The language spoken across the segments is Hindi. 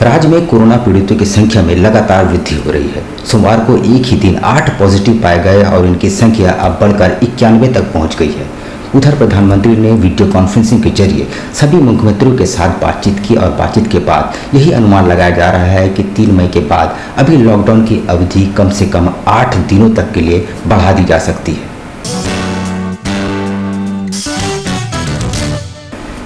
राज्य में कोरोना पीड़ितों की संख्या में लगातार वृद्धि हो रही है। सोमवार को एक ही दिन 8 पॉजिटिव पाए गए और इनकी संख्या अब बढ़कर 91 तक पहुंच गई है। उधर प्रधानमंत्री ने वीडियो कॉन्फ्रेंसिंग के जरिए सभी मुख्यमंत्रियों के साथ बातचीत की और बातचीत के बाद यही अनुमान लगाया जा रहा है कि 3 मई के बाद अभी लॉकडाउन की अवधि कम से कम 8 दिनों तक के लिए बढ़ा दी जा सकती है।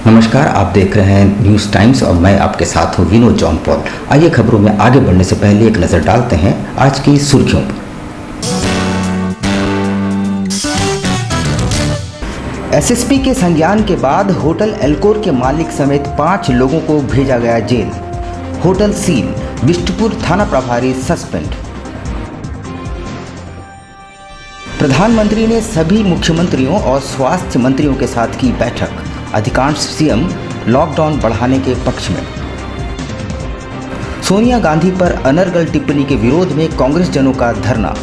नमस्कार, आप देख रहे हैं न्यूज़ टाइम्स और मैं आपके साथ हूं विनोद जॉन पॉल। आइए खबरों में आगे बढ़ने से पहले एक नज़र डालते हैं आज की सुर्खियों पर। एसएसपी के संज्ञान के बाद होटल एल्कोर के मालिक समेत 5 लोगों को भेजा गया जेल। होटल सील, बिष्टुपुर थाना प्रभारी सस्पेंड। प्रधानमंत्री ने सभी मुख्यमंत्रियों और स्वास्थ्य मंत्रियों के साथ की बैठक। अधिकांश सीएम लॉकडाउन बढ़ाने के पक्ष में। सोनिया गांधी पर अनर्गल टिप्पणी के विरोध में कांग्रेस जनों का धरना।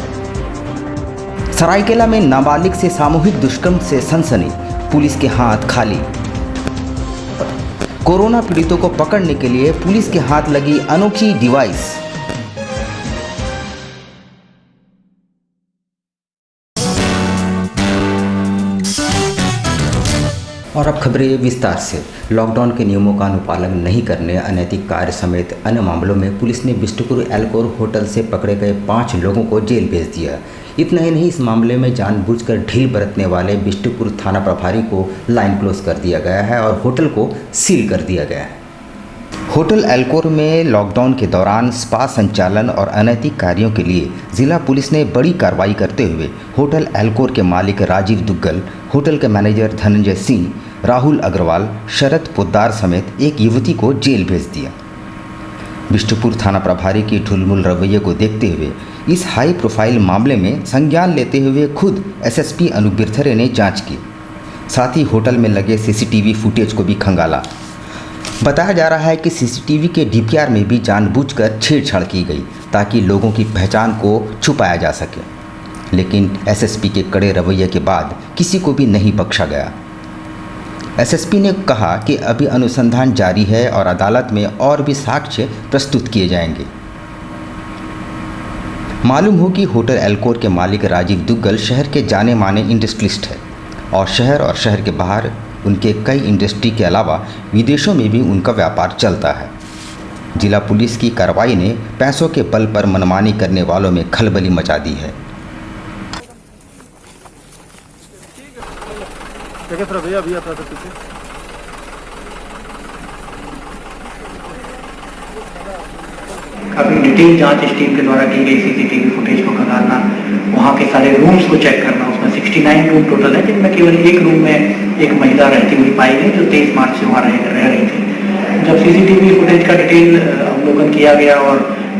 सरायकेला में नाबालिग से सामूहिक दुष्कर्म से सनसनी, पुलिस के हाथ खाली। कोरोना पीड़ितों को पकड़ने के लिए पुलिस के हाथ लगी अनोखी डिवाइस। और अब खबरें विस्तार से। लॉकडाउन के नियमों का अनुपालन नहीं करने, अनैतिक कार्य समेत अन्य मामलों में पुलिस ने बिष्टुपुर एल्कोर होटल से पकड़े गए 5 लोगों को जेल भेज दिया। इतना ही नहीं, इस मामले में जानबूझकर ढील बरतने वाले बिष्टुपुर थाना प्रभारी को लाइन क्लोज कर दिया गया है और होटल को सील कर दिया गया है। होटल एल्कोर में लॉकडाउन के दौरान स्पा संचालन और अनैतिक कार्यों के लिए जिला पुलिस ने बड़ी कार्रवाई करते हुए होटल एल्कोर के मालिक राजीव दुग्गल, होटल के मैनेजर धनंजय सिंह, राहुल अग्रवाल, शरद पोद्दार समेत एक युवती को जेल भेज दिया। बिष्टुपुर थाना प्रभारी की ढुलमुल रवैये को देखते हुए इस हाई प्रोफाइल मामले में संज्ञान लेते हुए खुद एसएसपी अनूप बिरथरे ने जांच की। साथ ही होटल में लगे सीसीटीवी फुटेज को भी खंगाला। बताया जा रहा है कि सीसीटीवी के डीपीआर में भी जानबूझकर छेड़छाड़ की गई ताकि लोगों की पहचान को छुपाया जा सके, लेकिन एसएसपी के कड़े रवैये के बाद किसी को भी नहीं बख्शा गया। एसएसपी ने कहा कि अभी अनुसंधान जारी है और अदालत में और भी साक्ष्य प्रस्तुत किए जाएंगे। मालूम हो कि होटल एल्कोर के मालिक राजीव दुग्गल शहर के जाने माने इंडस्ट्रियलिस्ट है और शहर के बाहर उनके कई इंडस्ट्री के अलावा विदेशों में भी उनका व्यापार चलता है। जिला पुलिस की कार्रवाई ने पैसों के बल पर मनमानी करने वालों में खलबली मचा दी है। काफ़ी डिटेल जांच इस टीम के द्वारा की गई। सीसीटीवी फुटेज को खंगालना, वहाँ के सारे रूम्स को चेक करना। उसमें 69 रूम टोटल है, जिनमें केवल एक रूम में एक महिला रहती हुई पाई गई जो 23 मार्च से वहाँ रह रही थी। जब सीसीटीवी फुटेज का डिटेल अवलोकन किया गया और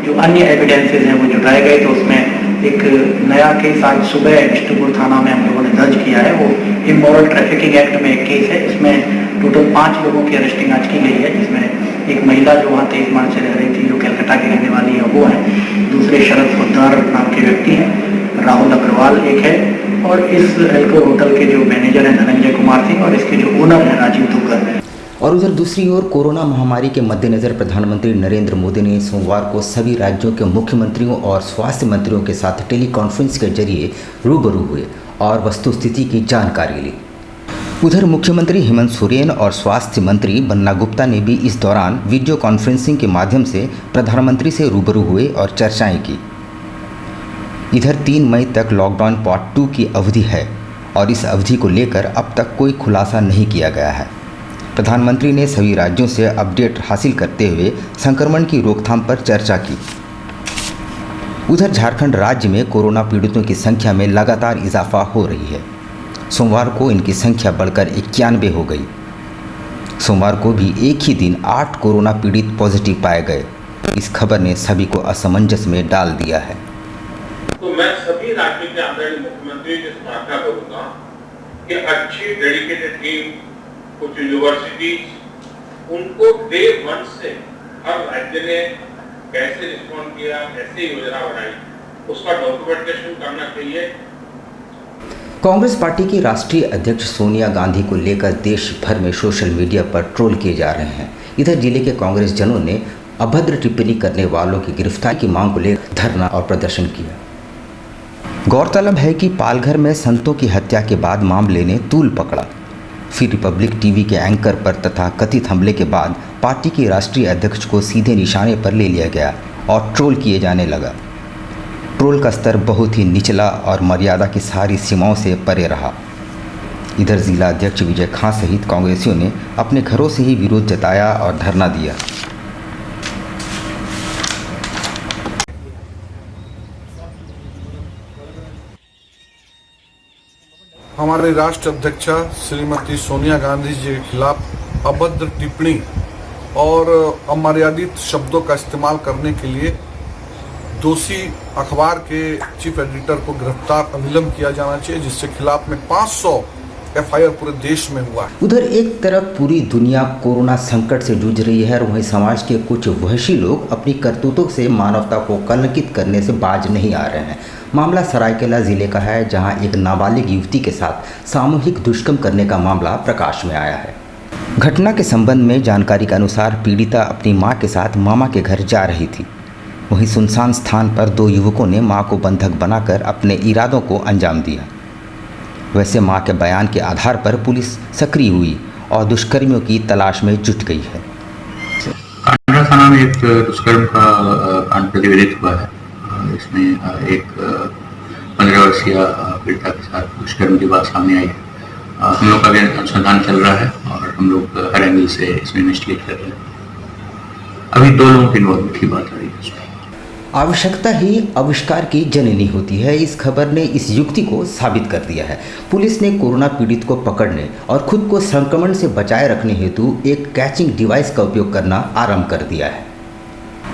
जो अन्य एविडेंसेज हैं वो जुटाए गए, तो उसमें एक नया केस आज सुबह बिष्टुपुर थाना में हम लोगों ने दर्ज किया है। वो इमोरल ट्रैफिकिंग एक्ट में एक केस है। इसमें टोटल 5 लोगों की अरेस्टिंग आज की गई है, जिसमें एक महिला जो वहाँ 23 मार्च से रह रही थी, जो कलकत्ता की रहने वाली है, वो है। दूसरे शरद पोद्दार नाम के व्यक्ति हैं, राहुल अग्रवाल एक है, और इस एल्कोर होटल के जो मैनेजर हैं धनंजय कुमार सिंह, और इसके जो ओनर हैं राजीव दुग्गल। और उधर दूसरी ओर कोरोना महामारी के मद्देनज़र प्रधानमंत्री नरेंद्र मोदी ने सोमवार को सभी राज्यों के मुख्यमंत्रियों और स्वास्थ्य मंत्रियों के साथ टेली कॉन्फ्रेंस के जरिए रूबरू हुए और वस्तुस्थिति की जानकारी ली। उधर मुख्यमंत्री हेमंत सोरेन और स्वास्थ्य मंत्री बन्ना गुप्ता ने भी इस दौरान वीडियो कॉन्फ्रेंसिंग के माध्यम से प्रधानमंत्री से रूबरू हुए और चर्चाएं की। इधर 3 मई तक लॉकडाउन पार्ट 2 की अवधि है और इस अवधि को लेकर अब तक कोई खुलासा नहीं किया गया है। प्रधानमंत्री ने सभी राज्यों से अपडेट हासिल करते हुए संक्रमण की रोकथाम पर चर्चा की। उधर झारखंड राज्य में कोरोना पीड़ितों की संख्या में लगातार इजाफा हो रही है। सोमवार को इनकी संख्या बढ़कर 91 हो गई। सोमवार को भी एक ही दिन 8 कोरोना पीड़ित पॉजिटिव पाए गए। इस खबर ने सभी को असमंजस में डाल दिया है। तो मैं सभी राज्यों के आदरणीय मुख्यमंत्री से प्रार्थना करूंगा कि अच्छी डेडिकेटेड टीम, कुछ यूनिवर्सिटीज, उनको डे 1 से हर राज्य ने कैसे रिस्पॉन्ड किया, कैसे योजना बनाई, उसका डॉक्यूमेंटेशन करना चाहिए। कांग्रेस पार्टी की राष्ट्रीय अध्यक्ष सोनिया गांधी को लेकर देश भर में सोशल मीडिया पर ट्रोल किए जा रहे हैं। इधर जिले के कांग्रेस जनों ने अभद्र टिप्पणी करने वालों की गिरफ्तारी की मांग को लेकर धरना और प्रदर्शन किया। गौरतलब है कि पालघर में संतों की हत्या के बाद मामले ने तूल पकड़ा। फिर रिपब्लिक टीवी के एंकर पर तथा कथित हमले के बाद पार्टी के राष्ट्रीय अध्यक्ष को सीधे निशाने पर ले लिया गया और ट्रोल किए जाने लगा। ट्रोल का स्तर बहुत ही निचला और मर्यादा की सारी सीमाओं से परे रहा। इधर जिला अध्यक्ष विजय खां सहित कांग्रेसियों ने अपने घरों से ही विरोध जताया और धरना दिया। हमारे राष्ट्र अध्यक्षा श्रीमती सोनिया गांधी जी के खिलाफ अभद्र टिप्पणी और अमर्यादित शब्दों का इस्तेमाल करने के लिए दोषी अखबार के चीफ एडिटर को गिरफ्तार अविलंब किया जाना चाहिए, जिसके खिलाफ में 500 एफआईआर पूरे देश में हुआ है। उधर एक तरफ पूरी दुनिया कोरोना संकट से जूझ रही है और वहीं समाज के कुछ वहशी लोग अपनी करतूतों से मानवता को कलंकित करने से बाज नहीं आ रहे हैं। मामला सरायकेला जिले का है, जहां एक नाबालिग युवती के साथ सामूहिक दुष्कर्म करने का मामला प्रकाश में आया है। घटना के संबंध में जानकारी के अनुसार पीड़िता अपनी मां के साथ मामा के घर जा रही थी। वहीं सुनसान स्थान पर दो युवकों ने मां को बंधक बनाकर अपने इरादों को अंजाम दिया। वैसे मां के बयान के आधार पर पुलिस सक्रिय हुई और दुष्कर्मियों की तलाश में जुट गई है। कांडा थाना में एक दुष्कर्म का कांड प्रतिवेदित हुआ है। इसमें एक 15 वर्षीय पीड़िता के साथ दुष्कर्म की बात सामने आई है। हम लोग का भी अनुसंधान चल रहा है और हम लोग हर एंगल से इसमें इन्वेस्टिगेट कर रहे हैं। अभी 2 लोगों की इन्वॉल्वमेंट की बात आ रही है। आवश्यकता ही आविष्कार की जननी होती है। इस खबर ने इस युक्ति को साबित कर दिया है। पुलिस ने कोरोना पीड़ित को पकड़ने और खुद को संक्रमण से बचाए रखने हेतु एक कैचिंग डिवाइस का उपयोग करना आरंभ कर दिया है।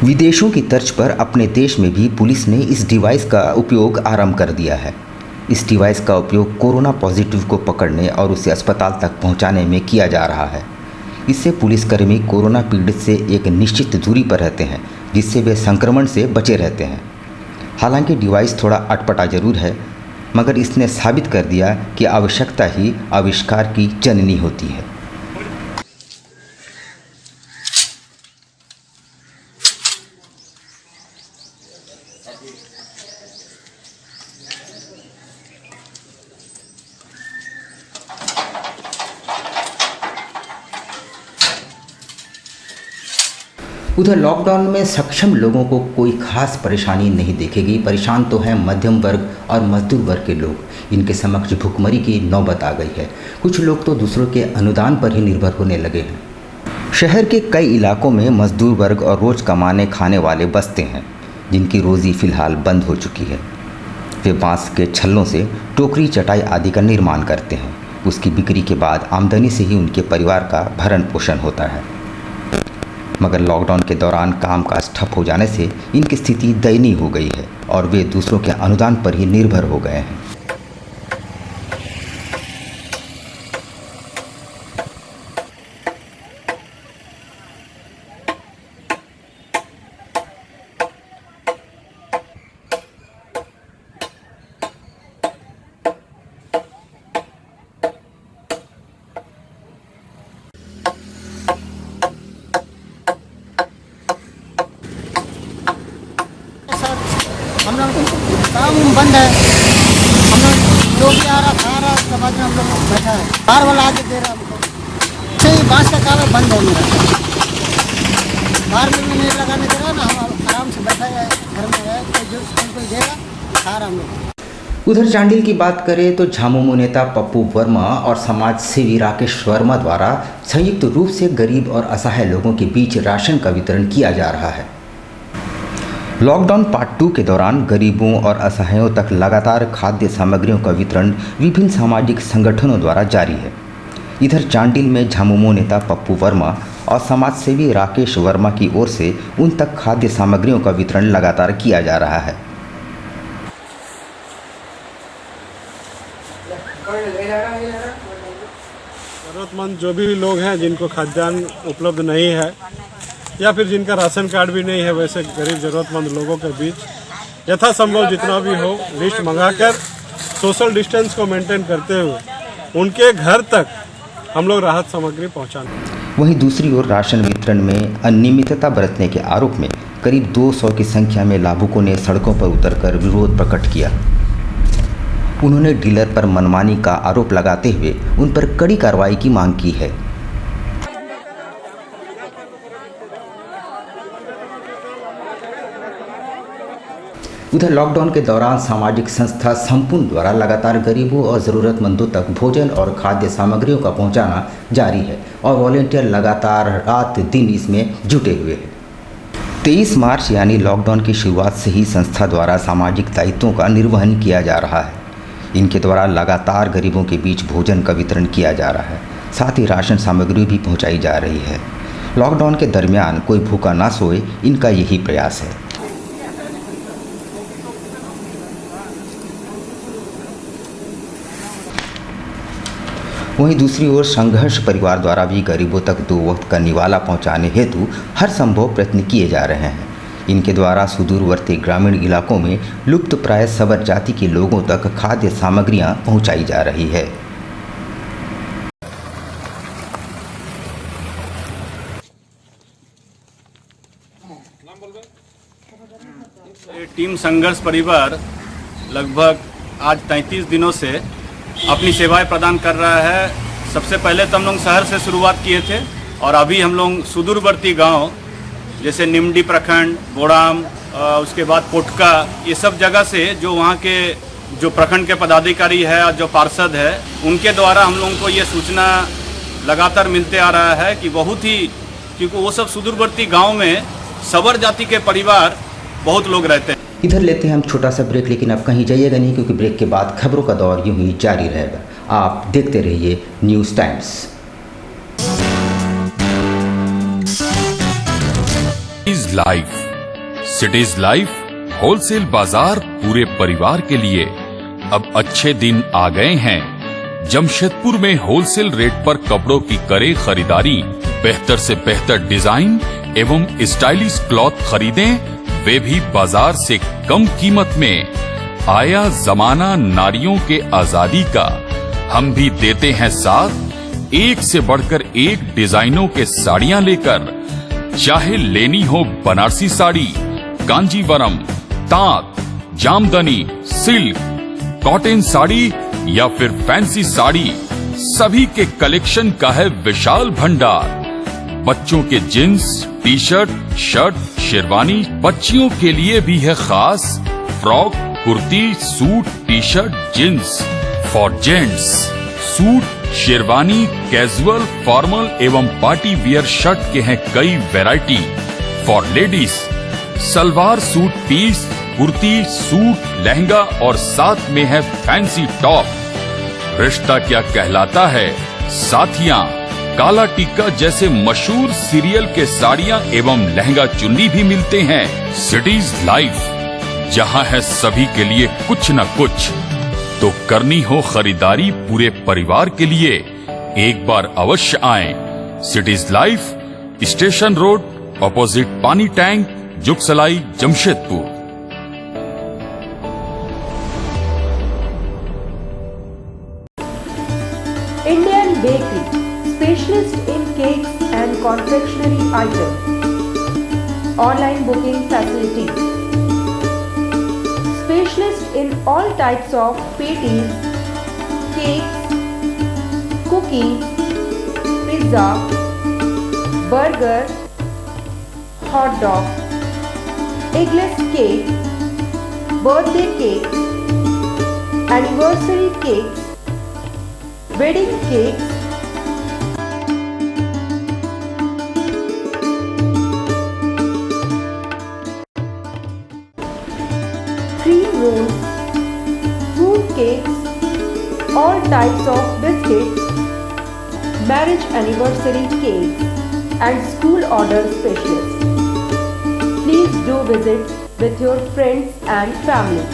विदेशों की तर्ज पर अपने देश में भी पुलिस ने इस डिवाइस का उपयोग आरंभ कर दिया है। इस डिवाइस का उपयोग कोरोना पॉजिटिव को पकड़ने और उसे अस्पताल तक पहुंचाने में किया जा रहा है। इससे पुलिसकर्मी कोरोना पीड़ित से एक निश्चित दूरी पर रहते हैं, जिससे वे संक्रमण से बचे रहते हैं। हालांकि डिवाइस थोड़ा अटपटा जरूर है, मगर इसने साबित कर दिया कि आवश्यकता ही आविष्कार की जननी होती है। उधर लॉकडाउन में सक्षम लोगों को कोई खास परेशानी नहीं देखेगी। परेशान तो हैं मध्यम वर्ग और मजदूर वर्ग के लोग। इनके समक्ष भुखमरी की नौबत आ गई है। कुछ लोग तो दूसरों के अनुदान पर ही निर्भर होने लगे हैं। शहर के कई इलाकों में मजदूर वर्ग और रोज़ कमाने खाने वाले बसते हैं, जिनकी रोज़ी फ़िलहाल बंद हो चुकी है। वे बांस के छल्लों से टोकरी, चटाई आदि का निर्माण करते हैं। उसकी बिक्री के बाद आमदनी से ही उनके परिवार का भरण पोषण होता है। मगर लॉकडाउन के दौरान कामकाज ठप हो जाने से इनकी स्थिति दयनीय हो गई है और वे दूसरों के अनुदान पर ही निर्भर हो गए हैं। हम लोग काम बंद है। हम लोग जो भी आ रहा खा रहा, उसके बाद में हम लोग बैठा है। बाहर वाला आके दे रहा हमको। सही बांस का काम बंद है मेरा। बाहर में भी नहीं लगाने दे रहा ना, हम आराम से बैठा है घर में है। तो जो कोई देगा खा रहा हम लोग। उधर चांडिल की बात करें तो झामुमो नेता पप्पू वर्मा और समाज सेवी राकेश वर्मा द्वारा संयुक्त रूप से गरीब और असहाय लोगों के बीच राशन का वितरण किया जा रहा है। लॉकडाउन पार्ट 2 के दौरान गरीबों और असहायों तक लगातार खाद्य सामग्रियों का वितरण विभिन्न सामाजिक संगठनों द्वारा जारी है। इधर चांडिल में झामुमो नेता पप्पू वर्मा और समाजसेवी राकेश वर्मा की ओर से उन तक खाद्य सामग्रियों का वितरण लगातार किया जा रहा है। जरूरतमंद जो भी लोग हैं जिनको खाद्यान्न उपलब्ध नहीं है या फिर जिनका राशन कार्ड भी नहीं है, वैसे गरीब जरूरतमंद लोगों के बीच यथासंभव जितना भी हो लिस्ट मंगाकर सोशल डिस्टेंस को मेंटेन करते हुए उनके घर तक हम लोग राहत सामग्री पहुंचाने। वहीं दूसरी ओर राशन वितरण में अनियमितता बरतने के आरोप में करीब 200 की संख्या में लाभुकों ने सड़कों पर उतरकर विरोध प्रकट किया। उन्होंने डीलर पर मनमानी का आरोप लगाते हुए उन पर कड़ी कार्रवाई की मांग की है। उधर लॉकडाउन के दौरान सामाजिक संस्था संपूर्ण द्वारा लगातार गरीबों और ज़रूरतमंदों तक भोजन और खाद्य सामग्रियों का पहुंचाना जारी है और वॉलेंटियर लगातार रात दिन इसमें जुटे हुए हैं। 23 मार्च यानी लॉकडाउन की शुरुआत से ही संस्था द्वारा सामाजिक दायित्वों का निर्वहन किया जा रहा है। इनके द्वारा लगातार गरीबों के बीच भोजन का वितरण किया जा रहा है, साथ ही राशन सामग्री भी पहुँचाई जा रही है। लॉकडाउन के दरमियान कोई भूखा ना सोए, इनका यही प्रयास है। वहीं दूसरी ओर संघर्ष परिवार द्वारा भी गरीबों तक 2 वक्त का निवाला पहुंचाने हेतु हर संभव प्रयत्न किए जा रहे हैं। इनके द्वारा सुदूरवर्ती ग्रामीण इलाकों में लुप्त प्राय सबर जाति के लोगों तक खाद्य सामग्रियां पहुंचाई जा रही है। टीम संघर्ष परिवार लगभग आज 33 दिनों से अपनी सेवाएं प्रदान कर रहा है। सबसे पहले तो हम लोग शहर से शुरुआत किए थे और अभी हम लोग सुदूरवर्ती गांव जैसे निमडी प्रखंड, बोड़ाम, उसके बाद पोटका, ये सब जगह से जो वहाँ के जो प्रखंड के पदाधिकारी है और जो पार्षद है, उनके द्वारा हम लोगों को ये सूचना लगातार मिलते आ रहा है कि बहुत ही, क्योंकि वो सब सुदूरवर्ती गाँव में सबर जाति के परिवार बहुत लोग रहते हैं। इधर लेते हैं हम छोटा सा ब्रेक, लेकिन आप कहीं जाइएगा नहीं, क्योंकि ब्रेक के बाद खबरों का दौर यूं ही जारी रहेगा। आप देखते रहिए news times. Cities life wholesale बाजार पूरे परिवार के लिए अब अच्छे दिन आ गए हैं। जमशेदपुर में होलसेल रेट पर कपड़ों की करें खरीदारी, बेहतर से बेहतर डिजाइन एवं स्टाइलिश क्लॉथ खरीदें, वे भी बाजार से कम कीमत में। आया जमाना नारियों के आजादी का, हम भी देते हैं साथ, एक से बढ़कर एक डिजाइनों के साड़ियां लेकर। चाहे लेनी हो बनारसी साड़ी, कांजीवरम, तांत, जामदनी, सिल्क, कॉटन साड़ी या फिर फैंसी साड़ी, सभी के कलेक्शन का है विशाल भंडार। बच्चों के jeans, t shirt, shirt, sherwani, बच्चियों के लिए भी है खास frock, kurti, suit, t shirt, jeans. For gents suit, sherwani, casual, formal एवं पार्टी वियर शर्ट के हैं कई variety. For ladies salwar suit piece, kurti, suit, lehenga और साथ में है फैंसी टॉप। रिश्ता क्या कहलाता है साथियां, काला टिक्का जैसे मशहूर सीरियल के साड़ियां एवं लहंगा चुन्नी भी मिलते हैं। सिटीज लाइफ, जहां है सभी के लिए कुछ न कुछ। तो करनी हो खरीदारी पूरे परिवार के लिए, एक बार अवश्य आएं। Cities life, station road, opposite पानी tank, Jugsalai, Jamshedpur. Indian Bakery, specialist in cakes and confectionery items. Online booking facilities. Specialist in all types of patties, cakes, cookies, pizza, burger, hot dog, eggless cake, birthday cake, anniversary cakes, wedding cakes, cream rolls, fruit cakes, all types of biscuits, marriage anniversary cakes and school order specialists. Please do visit with your friends and family.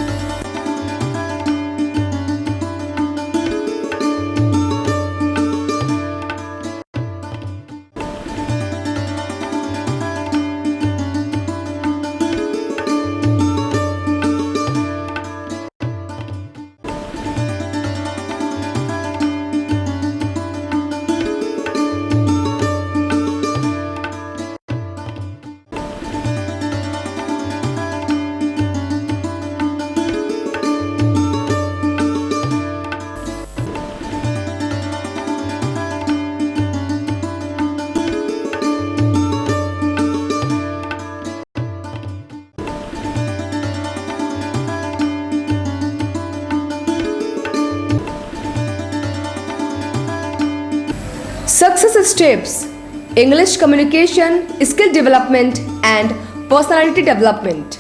Success steps: English communication, skill development, and personality development.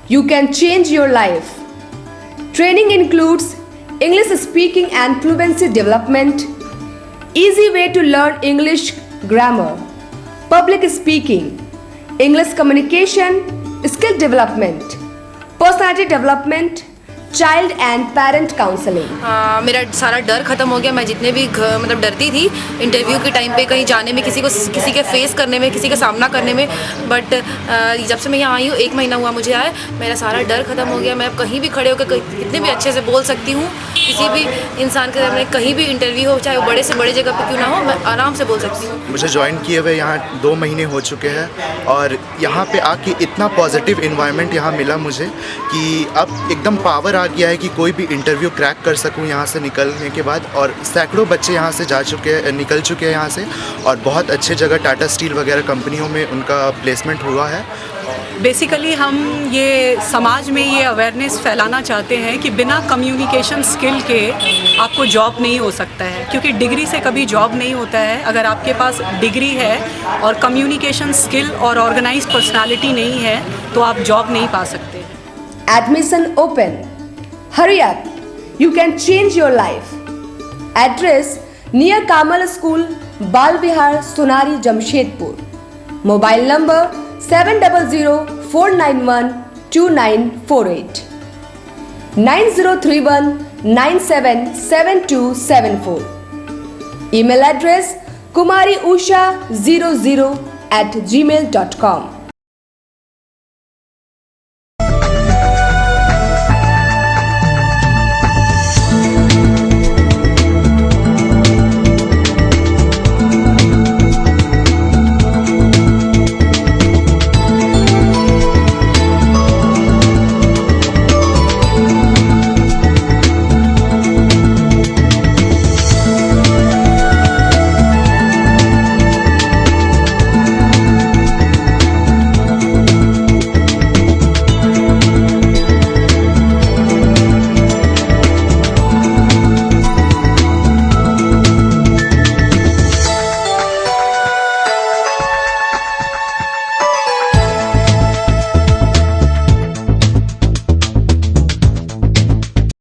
You can change your life. Training includes English speaking and fluency development, easy way to learn English grammar, public speaking, English communication, skill development, personality development, child and parent counselling. मेरा सारा डर ख़त्म हो गया। मैं जितने भी मतलब डरती थी इंटरव्यू के टाइम पे, कहीं जाने में, किसी के फेस करने में, किसी का सामना करने में, बट जब से मैं यहाँ आई हूँ, 1 महीना हुआ मुझे आए, मेरा सारा डर ख़त्म हो गया। मैं अब कहीं भी खड़े होकर कितने भी अच्छे से बोल सकती हूँ। किसी भी इंसान के सामने कहीं भी इंटरव्यू हो, चाहे वो बड़े से बड़े जगह पर क्यों ना हो, मैं आराम से बोल सकती हूँ। मुझे ज्वाइन किए हुए यहाँ 2 महीने हो चुके हैं और यहाँ पे आके इतना पॉजिटिव इन्वायरमेंट यहाँ मिला मुझे कि अब एकदम पावर आ गया है कि कोई भी इंटरव्यू क्रैक कर सकूं यहाँ से निकलने के बाद। और सैकड़ों बच्चे यहाँ से निकल चुके हैं यहाँ से, और बहुत अच्छे जगह टाटा स्टील वगैरह कंपनियों में उनका प्लेसमेंट हुआ है। बेसिकली हम ये समाज में ये अवेयरनेस फैलाना चाहते हैं कि बिना कम्युनिकेशन स्किल के आपको जॉब नहीं हो सकता है, क्योंकि डिग्री से कभी जॉब नहीं होता है। अगर आपके पास डिग्री है और कम्युनिकेशन स्किल और ऑर्गेनाइज पर्सनालिटी नहीं है तो आप जॉब नहीं पा सकते। Admission open, hurry up, you can change your life. Address: near Kamal School, Bal Vihar, Sonari, Jamshedpur. Mobile number 7004912948, 9031977274. Email address kumariusha00@gmail.com.